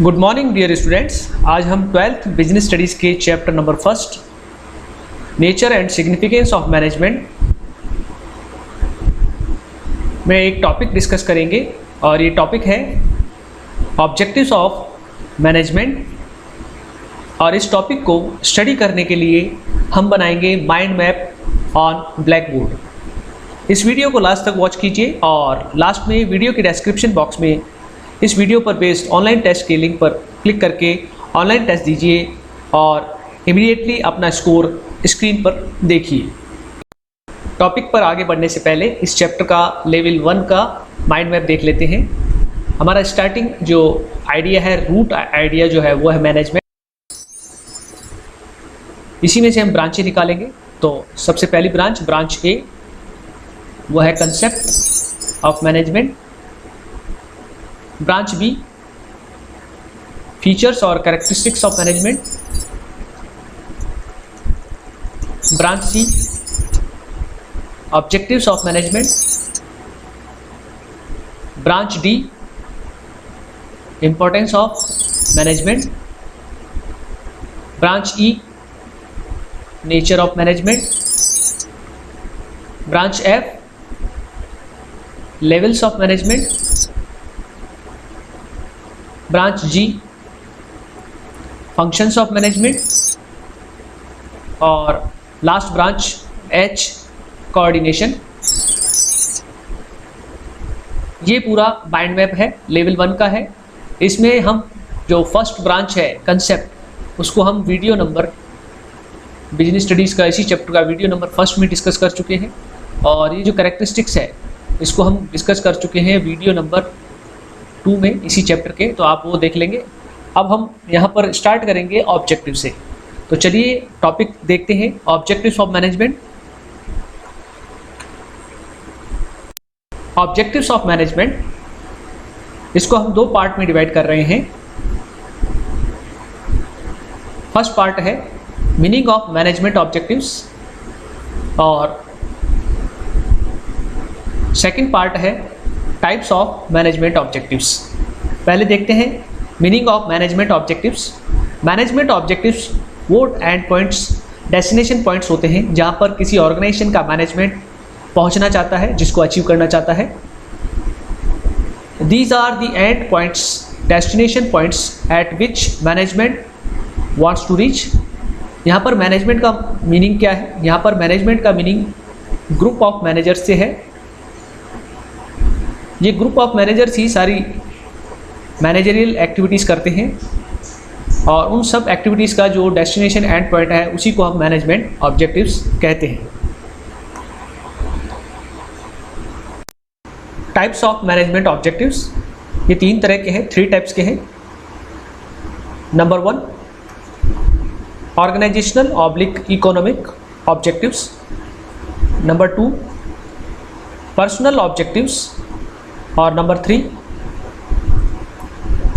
Good morning dear students. आज हम 12th business studies के chapter number first nature and significance of management में एक टॉपिक डिस्कस करेंगे और ये टॉपिक है ऑब्जेक्टिव्स ऑफ मैनेजमेंट। और इस टॉपिक को स्टडी करने के लिए हम बनाएंगे mind map on black board. इस वीडियो को लास्ट तक वॉच कीजिए और लास्ट में वीडियो के डिस्क्रिप्शन बॉक्स में इस वीडियो पर बेस्ड ऑनलाइन टेस्ट के लिंक पर क्लिक करके ऑनलाइन टेस्ट दीजिए और इमीडिएटली अपना स्कोर स्क्रीन पर देखिए। टॉपिक पर आगे बढ़ने से पहले इस चैप्टर का लेवल 1 का माइंड मैप देख लेते हैं। हमारा स्टार्टिंग जो आइडिया है, रूट आइडिया जो है वो है मैनेजमेंट। इसी में से हम ब्रांचें निकालेंगे। तो सबसे पहली ब्रांच ए वो है concept of management. Branch B features और characteristics of management. Branch C objectives of management. Branch D importance of management. Branch E nature of management. Branch F levels of management. Branch G functions of management और last branch H coordination. ये पूरा mind map है, level 1 का है। इसमें हम जो first branch है कंसेप्ट, उसको हम वीडियो नंबर बिजनेस स्टडीज़ का इसी चैप्टर का वीडियो नंबर फर्स्ट में डिस्कस कर चुके हैं। और ये जो कैरेक्टरिस्टिक्स है इसको हम डिस्कस कर चुके हैं वीडियो नंबर 2 में इसी चैप्टर के, तो आप वो देख लेंगे। अब हम यहाँ पर स्टार्ट करेंगे ऑब्जेक्टिव से। तो चलिए टॉपिक देखते हैं, objectives of management. Objectives of management इसको हम 2 पार्ट में डिवाइड कर रहे हैं। फर्स्ट पार्ट है मीनिंग ऑफ मैनेजमेंट ऑब्जेक्टिव्स और सेकंड पार्ट है टाइप्स ऑफ मैनेजमेंट ऑब्जेक्टिव्स। पहले देखते हैं meaning of management objectives. Management objectives वो एंड पॉइंट्स, डेस्टिनेशन पॉइंट्स होते हैं जहां पर किसी ऑर्गेनाइजेशन का मैनेजमेंट पहुंचना चाहता है, जिसको अचीव करना चाहता है। These are the end points, destination points at which management wants to reach. यहाँ पर मैनेजमेंट का मीनिंग क्या है? यहाँ पर मैनेजमेंट का मीनिंग ग्रुप ऑफ मैनेजर्स से है। ये ग्रुप ऑफ मैनेजर्स ही सारी मैनेजरियल एक्टिविटीज़ करते हैं और उन सब एक्टिविटीज़ का जो डेस्टिनेशन एंड पॉइंट है उसी को हम मैनेजमेंट ऑब्जेक्टिव्स कहते हैं। टाइप्स ऑफ मैनेजमेंट ऑब्जेक्टिव्स ये 3 तरह के हैं, 3 टाइप्स के हैं। Number 1 organisational oblique economic objectives. Number 2 personal objectives और नंबर 3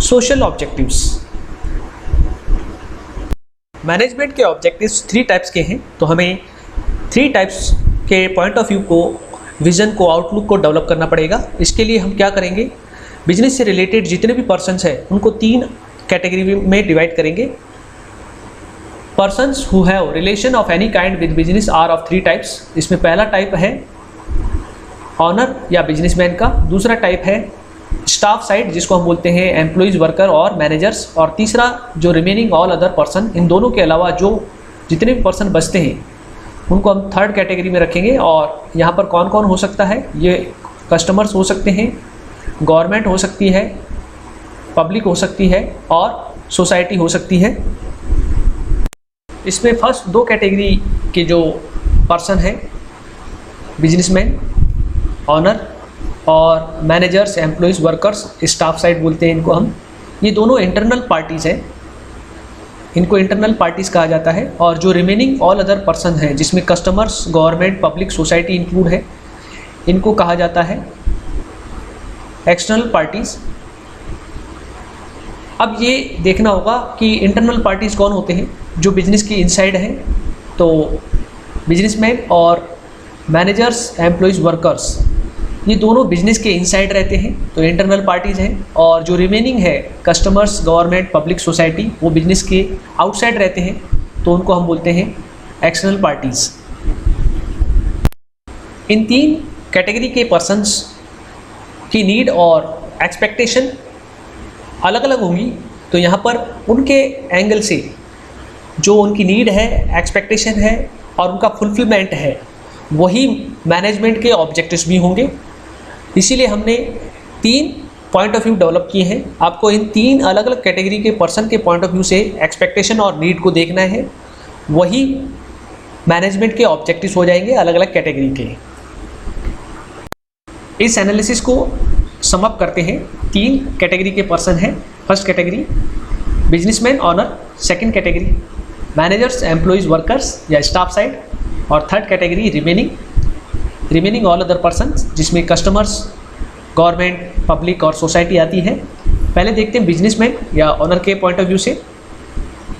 सोशल ऑब्जेक्टिव्स। मैनेजमेंट के ऑब्जेक्टिव्स 3 टाइप्स के हैं। तो हमें 3 टाइप्स के पॉइंट ऑफ व्यू को, विजन को, आउटलुक को डेवलप करना पड़ेगा। इसके लिए हम क्या करेंगे, बिजनेस से रिलेटेड जितने भी पर्सन्स हैं उनको 3 कैटेगरी में डिवाइड करेंगे। Persons who have relation of any kind with business are of 3 types. इसमें पहला टाइप है ऑनर या बिजनेसमैन का, दूसरा टाइप है स्टाफ साइड जिसको हम बोलते हैं एम्प्लॉइज, वर्कर और मैनेजर्स, और तीसरा जो रिमेनिंग ऑल अदर पर्सन। इन दोनों के अलावा जो जितने भी पर्सन बचते हैं उनको हम थर्ड कैटेगरी में रखेंगे। और यहाँ पर कौन कौन हो सकता है? ये कस्टमर्स हो सकते हैं, गवर्नमेंट हो सकती है, पब्लिक हो सकती है और सोसाइटी हो सकती है। इसमें फर्स्ट 2 कैटेगरी के जो पर्सन हैं, बिजनेसमैन, ऑनर और managers, employees, workers, staff side बोलते हैं इनको हम, ये दोनों इंटरनल पार्टीज़ हैं, इनको इंटरनल पार्टीज़ कहा जाता है। और जो रिमेनिंग ऑल अदर पर्सन हैं जिसमें customers, government, public, society include है, इनको कहा जाता है एक्सटर्नल पार्टीज़। अब ये देखना होगा कि इंटरनल पार्टीज़ कौन होते हैं, जो बिजनेस की इनसाइड हैं। तो बिजनेसमैन और मैनेजर्स, एम्प्लॉइज़, वर्कर्स ये दोनों बिजनेस के इनसाइड रहते हैं, तो इंटरनल पार्टीज हैं, और जो रिमेनिंग है कस्टमर्स, गवर्नमेंट, पब्लिक सोसाइटी, वो बिजनेस के आउटसाइड रहते हैं, तो उनको हम बोलते हैं एक्सटर्नल पार्टीज। इन 3 कैटेगरी के पर्सन्स की नीड और एक्सपेक्टेशन अलग अलग होंगी, तो यहाँ पर उनके एंगल से जो उनकी नीड है, एक्सपेक्टेशन है और उनका फुलफिलमेंट है, वही मैनेजमेंट के ऑब्जेक्टिव्स भी होंगे। इसीलिए हमने 3 पॉइंट ऑफ व्यू डेवलप किए हैं। आपको इन 3 अलग अलग कैटेगरी के पर्सन के पॉइंट ऑफ व्यू से एक्सपेक्टेशन और नीड को देखना है, वही मैनेजमेंट के ऑब्जेक्टिव्स हो जाएंगे अलग अलग कैटेगरी के। इस एनालिसिस को सम अप करते हैं। 3 कैटेगरी के पर्सन हैं। First category businessman, owner. Second category managers, employees, workers या स्टाफ साइड। और third category remaining all other persons, जिसमें कस्टमर्स, गवर्नमेंट, पब्लिक और सोसाइटी आती है। पहले देखते हैं बिजनेसमैन या ऑनर के पॉइंट ऑफ व्यू से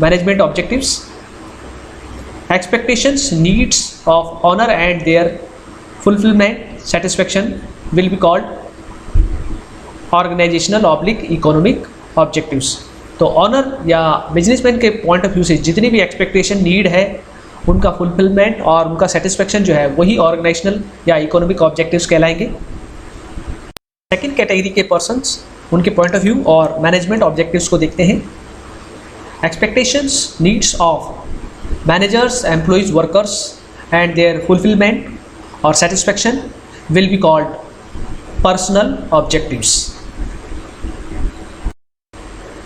management objectives. Expectations, needs of owner and their fulfilment, satisfaction will be called organisational oblique economic objectives. तो ऑनर या बिजनेसमैन के पॉइंट ऑफ व्यू से जितनी भी एक्सपेक्टेशन, नीड है, उनका फुलफिलमेंट और उनका सेटिस्फैक्शन जो है, वही ऑर्गेनाइजेशनल या इकोनॉमिक ऑब्जेक्टिव्स कहलाएंगे। सेकंड कैटेगरी के पर्सन्स, उनके पॉइंट ऑफ व्यू और मैनेजमेंट ऑब्जेक्टिव्स को देखते हैं। Expectations, needs of managers, employees, workers and their fulfilment और satisfaction will be called personal objectives.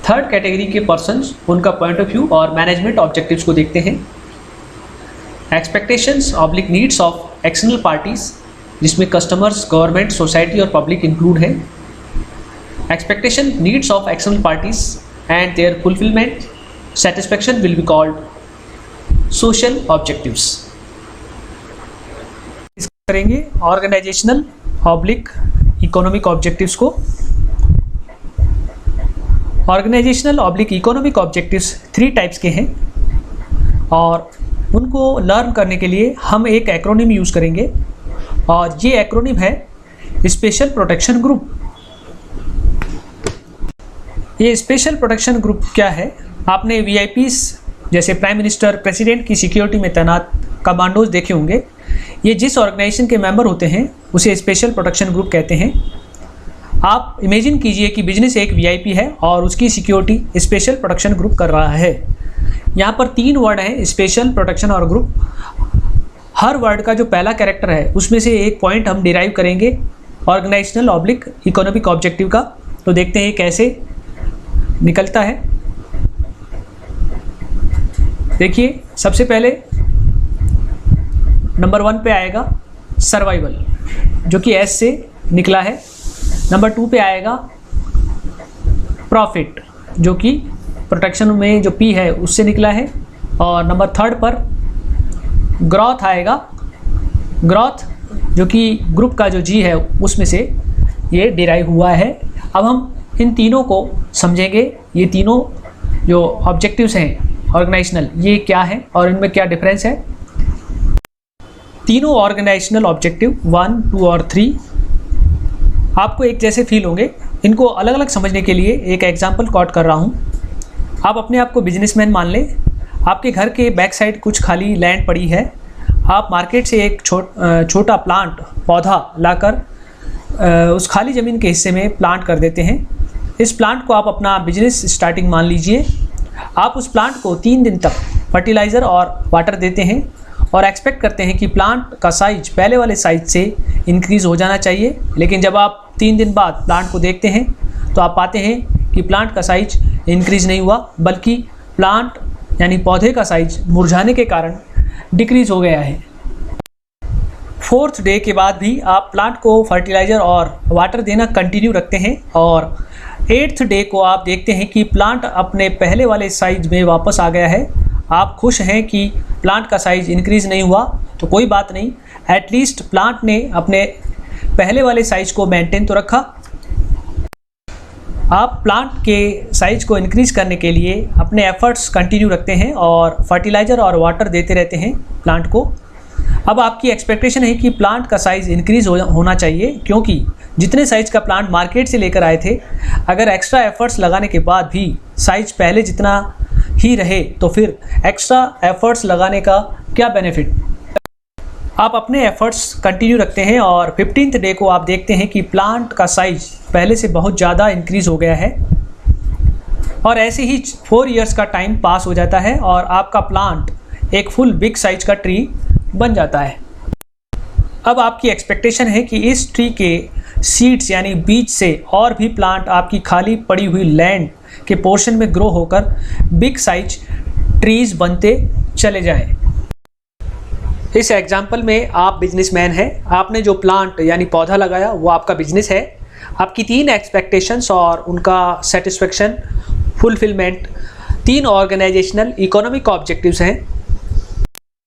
Third category के पर्सन्स, उनका पॉइंट ऑफ व्यू और मैनेजमेंट ऑब्जेक्टिव्स को देखते हैं। Expectations oblique needs of external parties, जिसमें कस्टमर्स, गवर्नमेंट, सोसाइटी और public include है। Expectation, needs of external parties and their fulfilment, satisfaction will be called social objectives. करेंगे organisational oblique economic objectives को। Organisational oblique economic objectives 3 types के हैं, और उनको learn करने के लिए हम एक एक्रोनिम यूज़ करेंगे, और ये एक्रोनिम है स्पेशल प्रोटेक्शन ग्रुप। ये स्पेशल प्रोटेक्शन ग्रुप क्या है? आपने वीआईपीस जैसे प्राइम मिनिस्टर, प्रेसिडेंट की सिक्योरिटी में तैनात कमांडोज देखे होंगे। ये जिस ऑर्गेनाइजेशन के मेंबर होते हैं उसे स्पेशल प्रोटेक्शन ग्रुप कहते हैं। आप इमेजिन कीजिए कि बिजनेस एक वीआईपी है और उसकी सिक्योरिटी स्पेशल प्रोटेक्शन ग्रुप कर रहा है। यहाँ पर 3 वर्ड हैं, स्पेशल, प्रोटेक्शन और ग्रुप। हर वर्ड का जो पहला कैरेक्टर है उसमें से एक पॉइंट हम डिराइव करेंगे ऑर्गेनाइजेशनल ऑब्लिक इकोनॉमिक ऑब्जेक्टिव का। तो देखते हैं कैसे निकलता है। देखिए, सबसे पहले नंबर 1 पे आएगा सर्वाइवल, जो कि एस से निकला है। नंबर 2 पे आएगा प्रॉफिट, जो कि प्रोटेक्शन में जो पी है उससे निकला है। और नंबर 3 पर ग्रोथ आएगा, ग्रोथ जो कि ग्रुप का जो जी है उसमें से ये डिराइव हुआ है। अब हम इन तीनों को समझेंगे। ये तीनों जो ऑब्जेक्टिव्स हैं ऑर्गेनाइजेशनल, ये क्या है और इनमें क्या डिफरेंस है। तीनों ऑर्गेनाइजेशनल ऑब्जेक्टिव 1, 2 और 3 आपको एक जैसे फील होंगे। इनको अलग अलग समझने के लिए एक एग्जांपल कोट कर रहा हूँ। आप अपने आप को बिजनेसमैन मान लें। आपके घर के बैक साइड कुछ खाली लैंड पड़ी है। आप मार्केट से एक छोटा प्लांट, पौधा लाकर उस खाली ज़मीन के हिस्से में प्लांट कर देते हैं। इस प्लांट को आप अपना बिजनेस स्टार्टिंग मान लीजिए। आप उस प्लांट को 3 दिन तक फर्टिलाइज़र और वाटर देते हैं और एक्सपेक्ट करते हैं कि प्लांट का साइज पहले वाले साइज से इंक्रीज़ हो जाना चाहिए। लेकिन जब आप 3 दिन बाद प्लांट को देखते हैं तो आप पाते हैं कि प्लांट का साइज इंक्रीज़ नहीं हुआ, बल्कि प्लांट यानी पौधे का साइज मुरझाने के कारण डिक्रीज़ हो गया है। 4th डे के बाद भी आप प्लांट को फर्टिलाइज़र और वाटर देना कंटिन्यू रखते हैं और 8th डे को आप देखते हैं कि प्लांट अपने पहले वाले साइज में वापस आ गया है। आप खुश हैं कि प्लांट का साइज़ इंक्रीज़ नहीं हुआ, तो कोई बात नहीं, एटलीस्ट प्लांट ने अपने पहले वाले साइज़ को मेंटेन तो रखा। आप प्लांट के साइज़ को इंक्रीज़ करने के लिए अपने एफर्ट्स कंटिन्यू रखते हैं और फर्टिलाइज़र और वाटर देते रहते हैं प्लांट को। अब आपकी एक्सपेक्टेशन है कि प्लांट का साइज़ इंक्रीज होना चाहिए, क्योंकि जितने साइज़ का प्लांट मार्केट से लेकर आए थे, अगर एक्स्ट्रा एफर्ट्स लगाने के बाद भी साइज़ पहले जितना ही रहे तो फिर एक्स्ट्रा एफर्ट्स लगाने का क्या बेनिफिट। आप अपने एफर्ट्स कंटिन्यू रखते हैं और 15th डे को आप देखते हैं कि प्लांट का साइज़ पहले से बहुत ज़्यादा इंक्रीज़ हो गया है, और ऐसे ही 4 इयर्स का टाइम पास हो जाता है और आपका प्लांट एक फुल बिग साइज का ट्री बन जाता है। अब आपकी एक्सपेक्टेशन है कि इस ट्री के सीड्स यानी बीज से और भी प्लांट आपकी खाली पड़ी हुई लैंड के पोर्शन में ग्रो होकर बिग साइज ट्रीज बनते चले जाएं। इस एग्जाम्पल में आप बिजनेसमैन हैं, आपने जो प्लांट यानी पौधा लगाया वो आपका बिजनेस है। आपकी 3 एक्सपेक्टेशंस और उनका satisfaction, fulfilment, 3 organisational economic objectives हैं।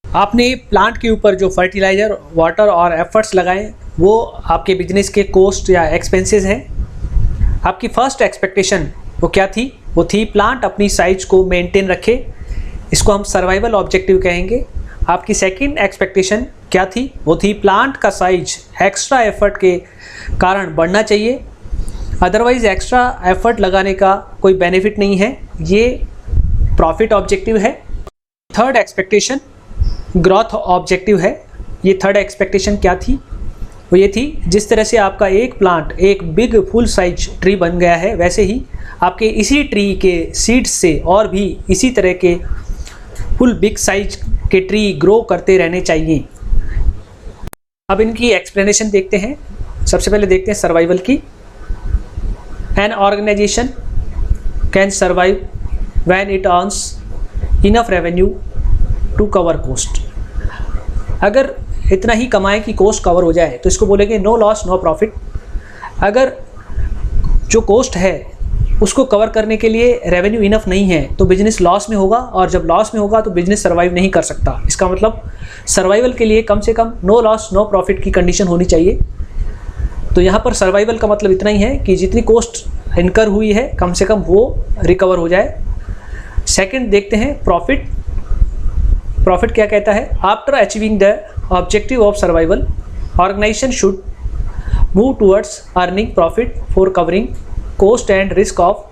आपने प्लांट के ऊपर जो फर्टिलाइज़र, वाटर और एफर्ट्स लगाए वो आपके बिजनेस के कॉस्ट या एक्सपेंसेस हैं। आपकी फर्स्ट एक्सपेक्टेशन वो क्या थी? वो थी प्लांट अपनी साइज को मेंटेन रखे, इसको हम सर्वाइवल ऑब्जेक्टिव कहेंगे। आपकी सेकंड एक्सपेक्टेशन क्या थी? वो थी प्लांट का साइज एक्स्ट्रा एफर्ट के कारण बढ़ना चाहिए, अदरवाइज एक्स्ट्रा एफर्ट लगाने का कोई बेनिफिट नहीं है, ये प्रॉफिट ऑब्जेक्टिव है। थर्ड एक्सपेक्टेशन ग्रोथ ऑब्जेक्टिव है। ये थर्ड एक्सपेक्टेशन क्या थी? वो ये थी, जिस तरह से आपका एक प्लांट एक बिग फुल साइज ट्री बन गया है, वैसे ही आपके इसी ट्री के सीड्स से और भी इसी तरह के फुल बिग साइज के ट्री ग्रो करते रहने चाहिए। अब इनकी एक्सप्लेनेशन देखते हैं। सबसे पहले देखते हैं सर्वाइवल की। An organisation can survive when it earns enough revenue to cover cost. अगर इतना ही कमाए कि कोस्ट कवर हो जाए तो इसको बोलेंगे नो लॉस नो प्रॉफिट। अगर जो कोस्ट है उसको कवर करने के लिए रेवेन्यू इनफ नहीं है तो बिजनेस लॉस में होगा, और जब लॉस में होगा तो बिजनेस सर्वाइव नहीं कर सकता। इसका मतलब सर्वाइवल के लिए कम से कम नो लॉस नो प्रॉफिट की कंडीशन होनी चाहिए। तो यहाँ पर सर्वाइवल का मतलब इतना ही है कि जितनी कोस्ट इनकर हुई है कम से कम वो रिकवर हो जाए। सेकंड देखते हैं प्रॉफिट। प्रॉफिट क्या कहता है? After achieving the objective of survival, organisation should move towards earning profit for covering cost and risk of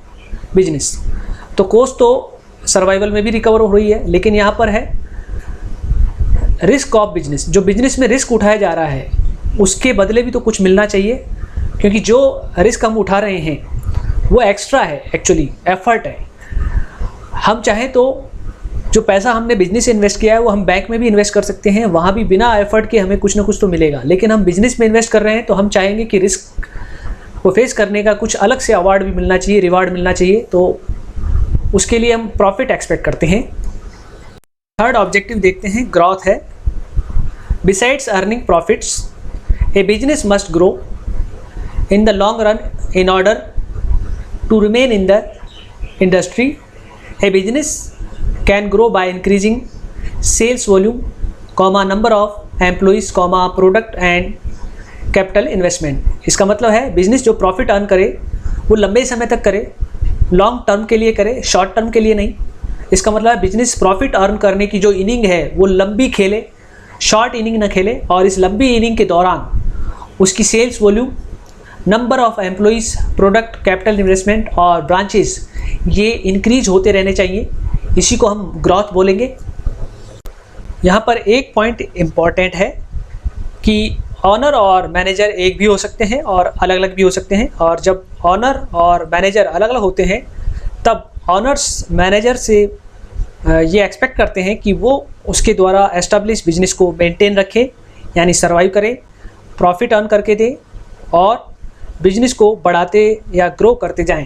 business. तो कोस्ट तो सर्वाइवल में भी रिकवर हो रही है, लेकिन यहाँ पर है रिस्क ऑफ बिजनेस। जो बिजनेस में रिस्क उठाया जा रहा है उसके बदले भी तो कुछ मिलना चाहिए, क्योंकि जो रिस्क हम उठा रहे हैं वो एक्स्ट्रा है, एक्चुअली एफर्ट है। हम चाहें तो जो पैसा हमने बिजनेस से इन्वेस्ट किया है वो हम बैंक में भी इन्वेस्ट कर सकते हैं, वहाँ भी बिना एफर्ट के हमें कुछ ना कुछ तो मिलेगा। लेकिन हम बिजनेस में इन्वेस्ट कर रहे हैं तो हम चाहेंगे कि रिस्क को फेस करने का कुछ अलग से अवार्ड भी मिलना चाहिए, रिवार्ड मिलना चाहिए, तो उसके लिए हम प्रॉफिट एक्सपेक्ट करते हैं। थर्ड ऑब्जेक्टिव देखते हैं, ग्रोथ है। Besides earning profits, a business must grow in the long run in order to remain in the industry. A business can grow by increasing sales volume, number of employees, product and capital investment। इसका मतलब है business जो profit earn करे वो लंबे समय तक करे, लॉन्ग टर्म के लिए करे, शॉर्ट टर्म के लिए नहीं। इसका मतलब है बिजनेस प्रॉफिट अर्न करने की जो इनिंग है वो लंबी खेले, शॉर्ट इनिंग न खेले, और इस लंबी इनिंग के दौरान उसकी sales volume, number of employees, product, capital investment और ब्रांचेस ये इंक्रीज होते रहने चाहिए। इसी को हम ग्रोथ बोलेंगे। यहाँ पर एक पॉइंट इम्पॉर्टेंट है कि ऑनर और मैनेजर एक भी हो सकते हैं और अलग अलग भी हो सकते हैं, और जब ऑनर और मैनेजर अलग अलग होते हैं तब ऑनर्स मैनेजर से ये एक्सपेक्ट करते हैं कि वो उसके द्वारा एस्टेब्लिश बिजनेस को मेंटेन रखे, यानी सर्वाइव करे, प्रॉफिट अर्न करके दे और बिजनेस को बढ़ाते या ग्रो करते जाएं।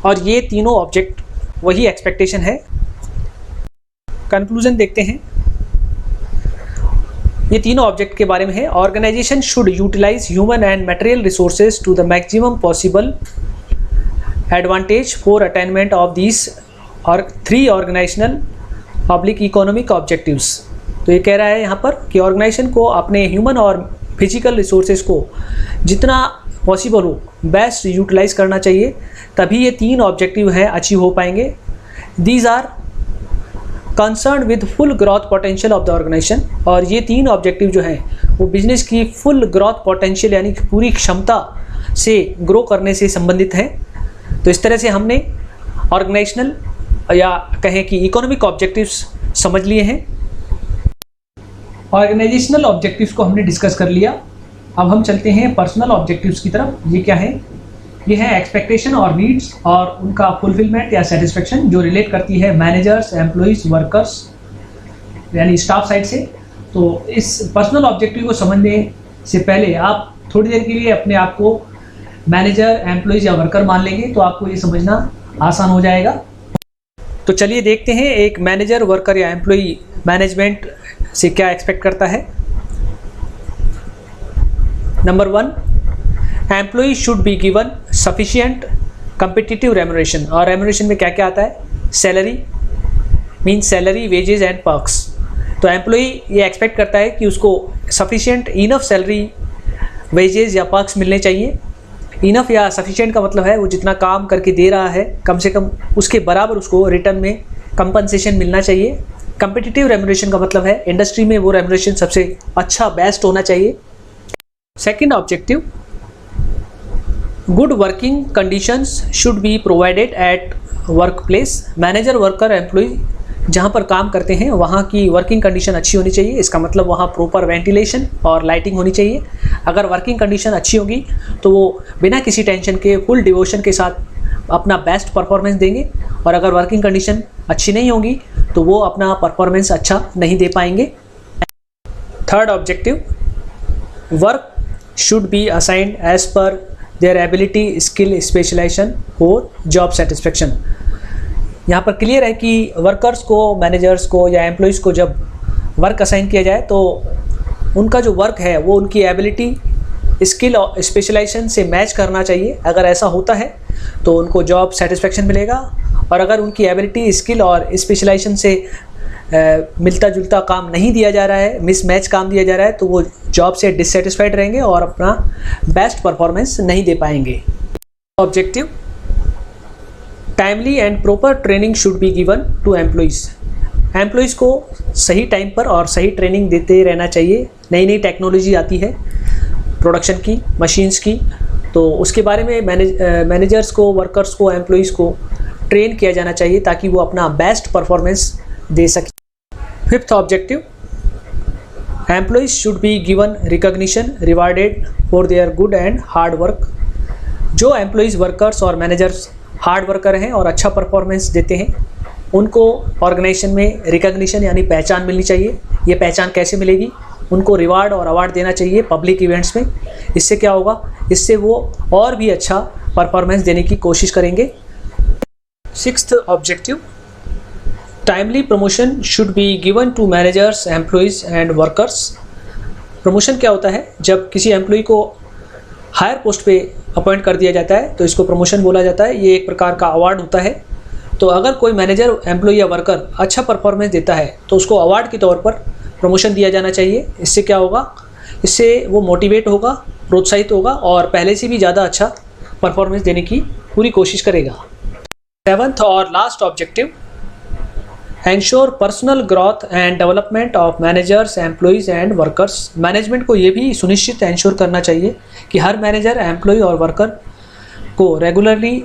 और ये तीनों ऑब्जेक्ट वही एक्सपेक्टेशन है। कंक्लूजन देखते हैं। ये तीनों ऑब्जेक्ट के बारे में है। Organisation should utilise human and material resources to the maximum possible advantage for attainment of this और 3 ऑर्गेनाइजेशनल पब्लिक इकोनॉमिक ऑब्जेक्टिव्स। तो ये कह रहा है यहाँ पर कि ऑर्गेनाइजेशन को अपने ह्यूमन और फिजिकल रिसोर्सेज को जितना पॉसिबल हो बेस्ट यूटिलाइज करना चाहिए, तभी ये 3 ऑब्जेक्टिव हैं अचीव हो पाएंगे। These are concern with full growth potential of the organisation. और ये 3 ऑब्जेक्टिव जो हैं वो बिजनेस की फुल ग्रोथ पोटेंशियल यानी कि पूरी क्षमता से ग्रो करने से संबंधित हैं। तो इस तरह से हमने ऑर्गेनाइजेशनल या कहें कि इकोनॉमिक ऑब्जेक्टिव्स समझ लिए हैं। ऑर्गेनाइजेशनल ऑब्जेक्टिव्स को हमने डिस्कस कर लिया। अब हम चलते हैं पर्सनल ऑब्जेक्टिव्स की तरफ। ये क्या है? ये है एक्सपेक्टेशन और नीड्स और उनका फुलफिलमेंट या सेटिस्फेक्शन, जो रिलेट करती है मैनेजर्स, एम्प्लॉइज, वर्कर्स यानी स्टाफ साइड से। तो इस पर्सनल ऑब्जेक्टिव को समझने से पहले आप थोड़ी देर के लिए अपने आप को मैनेजर, एम्प्लॉइज या वर्कर मान लेंगे तो आपको ये समझना आसान हो जाएगा। तो चलिए देखते हैं एक मैनेजर, वर्कर या एम्प्लॉई मैनेजमेंट से क्या एक्सपेक्ट करता है। Number 1, employee should be given sufficient competitive remuneration. और रेम्यूनरेशन में क्या क्या आता है? Salary means salary, wages and perks. तो एम्प्लॉई ये एक्सपेक्ट करता है कि उसको सफिशिएंट इनफ सैलरी, वेजेस या पर्क्स मिलने चाहिए। इनफ या सफिशिएंट का मतलब है वो जितना काम करके दे रहा है कम से कम उसके बराबर उसको रिटर्न में कंपनसेशन मिलना चाहिए। कम्पिटिटिव रेम्यूनरेशन का मतलब है इंडस्ट्री में वो रेम्यूनरेशन सबसे अच्छा, बेस्ट होना चाहिए। Second objective, good working conditions should be provided at work place. Manager, worker, employee जहाँ पर काम करते हैं वहाँ की वर्किंग कंडीशन अच्छी होनी चाहिए। इसका मतलब वहाँ प्रॉपर वेंटिलेशन और लाइटिंग होनी चाहिए। अगर वर्किंग कंडीशन अच्छी होगी तो वो बिना किसी टेंशन के फुल डिवोशन के साथ अपना बेस्ट परफॉर्मेंस देंगे, और अगर वर्किंग कंडीशन अच्छी नहीं होगी तो वो अपना परफॉर्मेंस अच्छा नहीं दे पाएंगे। Third objective, work should be assigned as per their ability, skill, specialisation और जॉब सेटिस्फेक्शन। यहाँ पर क्लियर है कि वर्कर्स को, मैनेजर्स को या एम्प्लॉइज़ को जब वर्क असाइन किया जाए तो उनका जो वर्क है वो उनकी एबिलिटी, स्किल और स्पेशलाइजेशन से मैच करना चाहिए। अगर ऐसा होता है तो उनको जॉब सेटिस्फेक्शन मिलेगा, और अगर उनकी एबिलिटी, स्किल और स्पेशलाइजेशन से मिलता जुलता काम नहीं दिया जा रहा है, मिसमैच काम दिया जा रहा है, तो वो जॉब से डिससेटिस्फाइड रहेंगे और अपना बेस्ट परफॉर्मेंस नहीं दे पाएंगे। Objective, timely and proper training should be given to employees. Employees को सही टाइम पर और सही ट्रेनिंग देते रहना चाहिए। नई नई टेक्नोलॉजी आती है प्रोडक्शन की, मशीन्स की, तो उसके बारे में मैनेजर्स को, वर्कर्स को, एम्प्लॉइज़ को ट्रेन किया जाना चाहिए ताकि वो अपना बेस्ट परफॉर्मेंस दे सके। Fifth objective, employees should be given recognition, rewarded for their good and hard work. जो एम्प्लॉइज़, वर्कर्स और मैनेजर्स हार्ड वर्कर हैं और अच्छा परफॉर्मेंस देते हैं उनको ऑर्गेनाइजेशन में रिकॉग्निशन यानी पहचान मिलनी चाहिए। ये पहचान कैसे मिलेगी? उनको रिवार्ड और अवार्ड देना चाहिए पब्लिक इवेंट्स में। इससे क्या होगा? इससे वो और भी अच्छा परफॉर्मेंस देने की कोशिश करेंगे। Sixth objective, timely promotion should be given to managers, employees and workers. Promotion क्या होता है? जब किसी एम्प्लॉय को हायर पोस्ट पे अपॉइंट कर दिया जाता है तो इसको प्रमोशन बोला जाता है। ये एक प्रकार का अवार्ड होता है। तो अगर कोई मैनेजर, एम्प्लॉय या वर्कर अच्छा परफॉर्मेंस देता है तो उसको अवार्ड के तौर पर प्रमोशन दिया जाना चाहिए। इससे क्या होगा? इससे वो मोटिवेट होगा, प्रोत्साहित होगा और पहले से भी ज़्यादा अच्छा परफॉर्मेंस देने की पूरी कोशिश करेगा। सेवंथ और last objective, ensure personal growth and development of managers, employees and workers. Management को ये भी सुनिश्चित एंश्योर करना चाहिए कि हर मैनेजर, एम्प्लॉय और वर्कर को रेगुलरली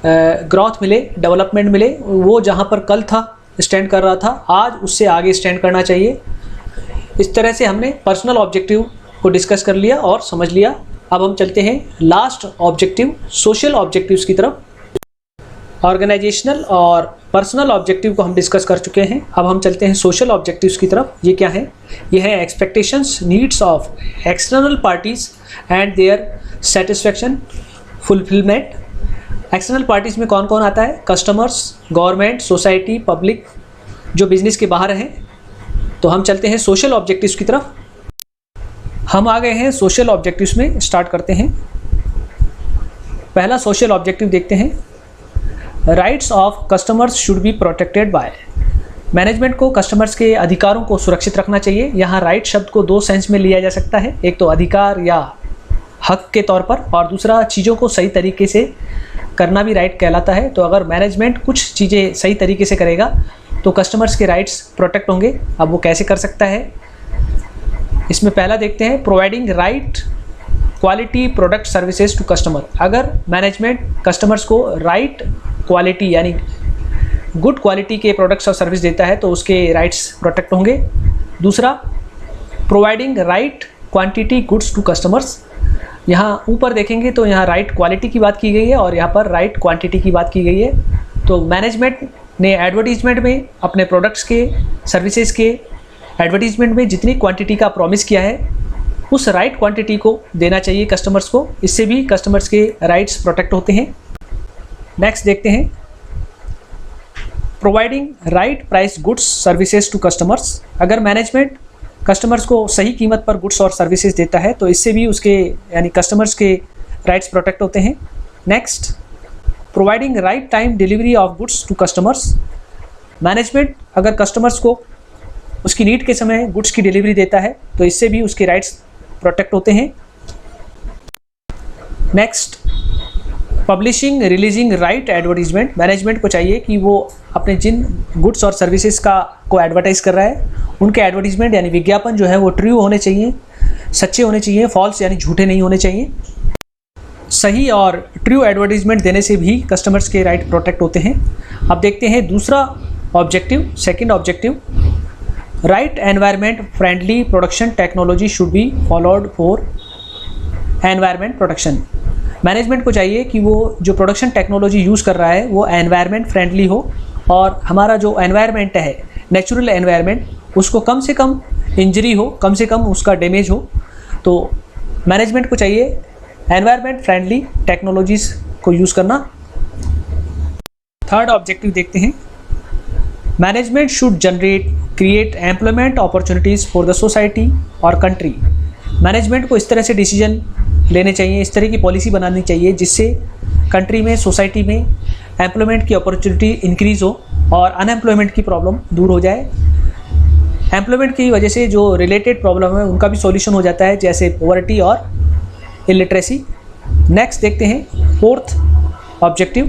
ग्रोथ मिले, डेवलपमेंट मिले। वो जहाँ पर कल था, स्टैंड कर रहा था, आज उससे आगे स्टैंड करना चाहिए। इस तरह से हमने पर्सनल ऑब्जेक्टिव को डिस्कस कर लिया और समझ लिया। अब हम चलते हैं लास्ट ऑब्जेक्टिव, सोशल ऑब्जेक्टिव्स की तरफ। ऑर्गेनाइजेशनल और पर्सनल ऑब्जेक्टिव को हम डिस्कस कर चुके हैं। अब हम चलते हैं सोशल ऑब्जेक्टिव्स की तरफ। ये क्या है? ये है expectations, needs of external parties and their satisfaction, fulfilment. External parties में कौन कौन आता है? कस्टमर्स, गवर्नमेंट, सोसाइटी, पब्लिक, जो बिजनेस के बाहर हैं। तो हम चलते हैं सोशल ऑब्जेक्टिव्स की तरफ। हम आ गए हैं सोशल ऑब्जेक्टिव्स में। स्टार्ट करते हैं। पहला सोशल ऑब्जेक्टिव देखते हैं, rights of customers should be protected by. Management को कस्टमर्स के अधिकारों को सुरक्षित रखना चाहिए। यहाँ राइट शब्द को दो सेंस में लिया जा सकता है, एक तो अधिकार या हक के तौर पर, और दूसरा चीज़ों को सही तरीके से करना भी राइट कहलाता है। तो अगर मैनेजमेंट कुछ चीज़ें सही तरीके से करेगा तो कस्टमर्स के राइट्स प्रोटेक्ट होंगे। अब वो कैसे कर सकता है, इसमें पहला देखते हैं, providing right quality product services to customer. अगर मैनेजमेंट कस्टमर्स को राइट क्वालिटी यानी गुड क्वालिटी के प्रोडक्ट्स और सर्विस देता है तो उसके राइट्स प्रोटेक्ट होंगे। दूसरा, providing right quantity goods to customers. यहाँ ऊपर देखेंगे तो यहाँ राइट क्वालिटी की बात की गई है और यहाँ पर राइट क्वांटिटी की बात की गई है। तो मैनेजमेंट ने एडवर्टीजमेंट में अपने प्रोडक्ट्स के सर्विसेज के एडवर्टीजमेंट में जितनी क्वांटिटी का प्रॉमिस किया है उस राइट क्वांटिटी को देना चाहिए कस्टमर्स को। इससे भी कस्टमर्स के राइट्स प्रोटेक्ट होते हैं। नेक्स्ट देखते हैं, providing right price goods services to customers. अगर मैनेजमेंट कस्टमर्स को सही कीमत पर गुड्स और सर्विसेज देता है तो इससे भी उसके यानी कस्टमर्स के राइट्स प्रोटेक्ट होते हैं। Next, providing right time delivery of goods to customers. Management अगर कस्टमर्स को उसकी नीड के समय गुड्स की डिलीवरी देता है तो इससे भी उसके राइट्स प्रोटेक्ट होते हैं। Next, publishing releasing right advertisement. Management को चाहिए कि वो अपने जिन गुड्स और सर्विसेज को एडवर्टाइज कर रहा है उनके एडवर्टीजमेंट यानी विज्ञापन जो है वो ट्रू होने चाहिए, सच्चे होने चाहिए, फॉल्स यानी झूठे नहीं होने चाहिए। सही और ट्रू एडवर्टीजमेंट देने से भी कस्टमर्स के राइट प्रोटेक्ट होते हैं। अब देखते हैं दूसरा objective, second objective, right environment friendly production technology should be followed for environment protection. Management को चाहिए कि वो जो प्रोडक्शन टेक्नोलॉजी यूज़ कर रहा है वो एनवायरनमेंट फ्रेंडली हो और हमारा जो एनवायरनमेंट है नेचुरल एनवायरनमेंट उसको कम से कम इंजरी हो, कम से कम उसका डैमेज हो। तो मैनेजमेंट को चाहिए एनवायरनमेंट फ्रेंडली टेक्नोलॉजीज़ को यूज़ करना। थर्ड ऑब्जेक्टिव देखते हैं, management should generate create employment opportunities for the society और कंट्री। मैनेजमेंट को इस तरह से डिसीजन लेने चाहिए, इस तरह की पॉलिसी बनानी चाहिए जिससे कंट्री में, सोसाइटी में एम्प्लॉयमेंट की अपॉर्चुनिटी इंक्रीज़ हो और अनएम्प्लॉयमेंट की प्रॉब्लम दूर हो जाए। एम्प्लॉयमेंट की वजह से जो रिलेटेड प्रॉब्लम है उनका भी सॉल्यूशन हो जाता है, जैसे पॉवर्टी और इलिटरेसी। नेक्स्ट देखते हैं fourth objective,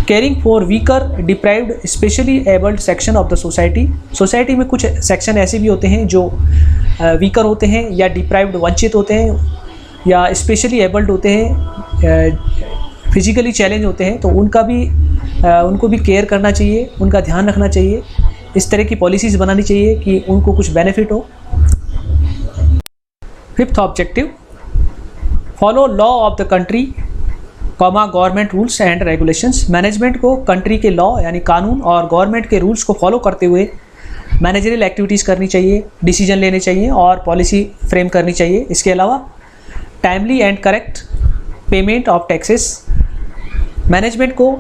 caring for weaker deprived specially abled section of the society. Society में कुछ सेक्शन ऐसे भी होते हैं जो वीकर होते हैं या डिप्राइव्ड वंचित होते हैं या स्पेशली एबल्ड होते हैं, फिजिकली चैलेंज होते हैं, तो उनको भी केयर करना चाहिए, उनका ध्यान रखना चाहिए। इस तरह की पॉलिसीज़ बनानी चाहिए कि उनको कुछ बेनिफिट हो। Fifth objective, follow law of the country comma government rules and regulations. Management को कंट्री के लॉ यानी कानून और गवर्नमेंट के रूल्स को फॉलो करते हुए मैनेजरियल एक्टिविटीज़ करनी चाहिए, डिसीजन लेने चाहिए और पॉलिसी फ्रेम करनी चाहिए। इसके अलावा timely and correct payment of taxes. Management को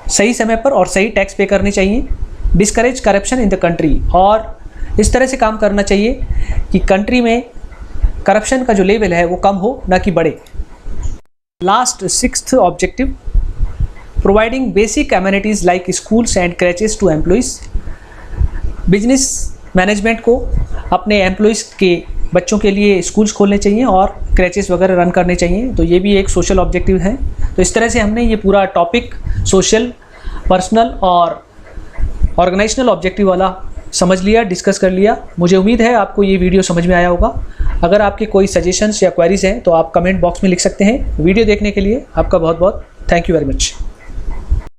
सही समय पर और सही टैक्स पे करने चाहिए। Discourage corruption in the country, और इस तरह से काम करना चाहिए कि कंट्री में करप्शन का जो लेवल है वो कम हो, ना कि बढ़े। Last sixth objective, providing basic amenities like schools and creches to employees. Business management को अपने एम्प्लॉयज़ के बच्चों के लिए स्कूल्स खोलने चाहिए और क्रैचेस वगैरह रन करने चाहिए। तो ये भी एक सोशल ऑब्जेक्टिव है। तो इस तरह से हमने ये पूरा टॉपिक सोशल, पर्सनल और ऑर्गेनाइजेशनल ऑब्जेक्टिव वाला समझ लिया, डिस्कस कर लिया। मुझे उम्मीद है आपको ये वीडियो समझ में आया होगा। अगर आपके कोई सजेशंस या क्वेरीज हैं तो आप कमेंट बॉक्स में लिख सकते हैं। वीडियो देखने के लिए आपका बहुत बहुत थैंक यू वेरी मच।